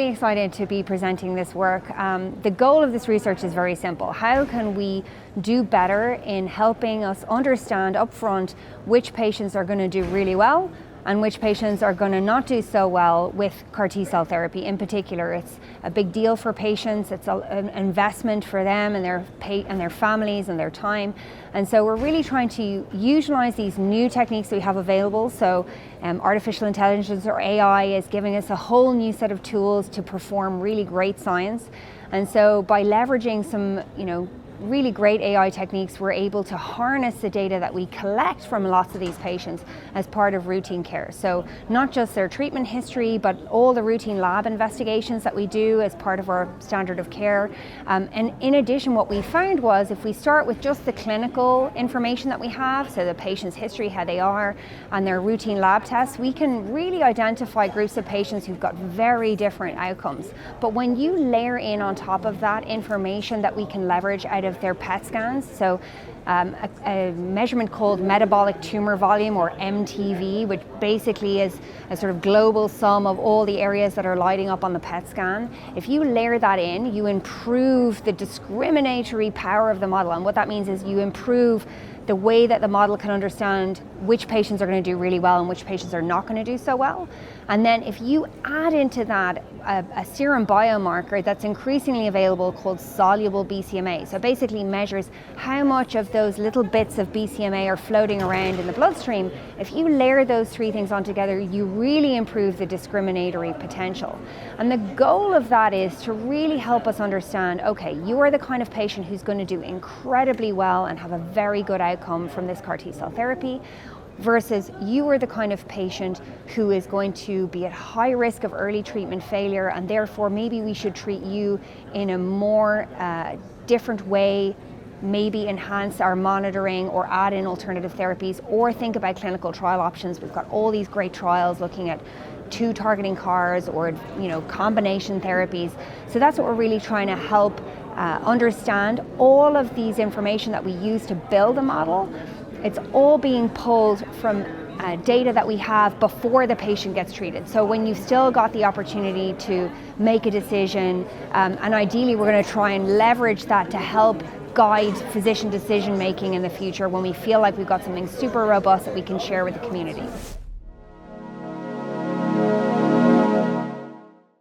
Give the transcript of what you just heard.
very excited to be presenting this work. The goal of this research is very simple. How can we do better in helping us understand upfront which patients are going to do really well and which patients are going to not do so well with CAR-T cell therapy in particular. It's a big deal for patients, it's an investment for them and their families and their time. And so we're really trying to utilize these new techniques that we have available. So artificial intelligence or AI is giving us a whole new set of tools to perform really great science. And so by leveraging some, really great AI techniques, we're able to harness the data that we collect from lots of these patients as part of routine care. So not just their treatment history, but all the routine lab investigations that we do as part of our standard of care. And in addition, what we found was if we start with just the clinical information that we have, so the patient's history, how they are, and their routine lab tests, we can really identify groups of patients who've got very different outcomes. But when you layer in on top of that information that we can leverage out of their PET scans, so a measurement called metabolic tumor volume, or MTV, which basically is a sort of global sum of all the areas that are lighting up on the PET scan. If you layer that in, you improve the discriminatory power of the model. And what that means is you improve the way that the model can understand which patients are going to do really well and which patients are not going to do so well. And then if you add into that a serum biomarker that's increasingly available called soluble BCMA, so basically measures how much of those little bits of BCMA are floating around in the bloodstream, if you layer those three things on together, you really improve the discriminatory potential. And the goal of that is to really help us understand, okay, you are the kind of patient who's going to do incredibly well and have a very good outcome from this CAR-T cell therapy, versus you are the kind of patient who is going to be at high risk of early treatment failure, and therefore maybe we should treat you in a more different way, maybe enhance our monitoring or add in alternative therapies, or think about clinical trial options. We've got all these great trials looking at two targeting CARs or combination therapies. So that's what we're really trying to help understand. All of these information that we use to build a model, it's all being pulled from data that we have before the patient gets treated. So when you've still got the opportunity to make a decision, and ideally we're going to try and leverage that to help guide physician decision making in the future when we feel like we've got something super robust that we can share with the community.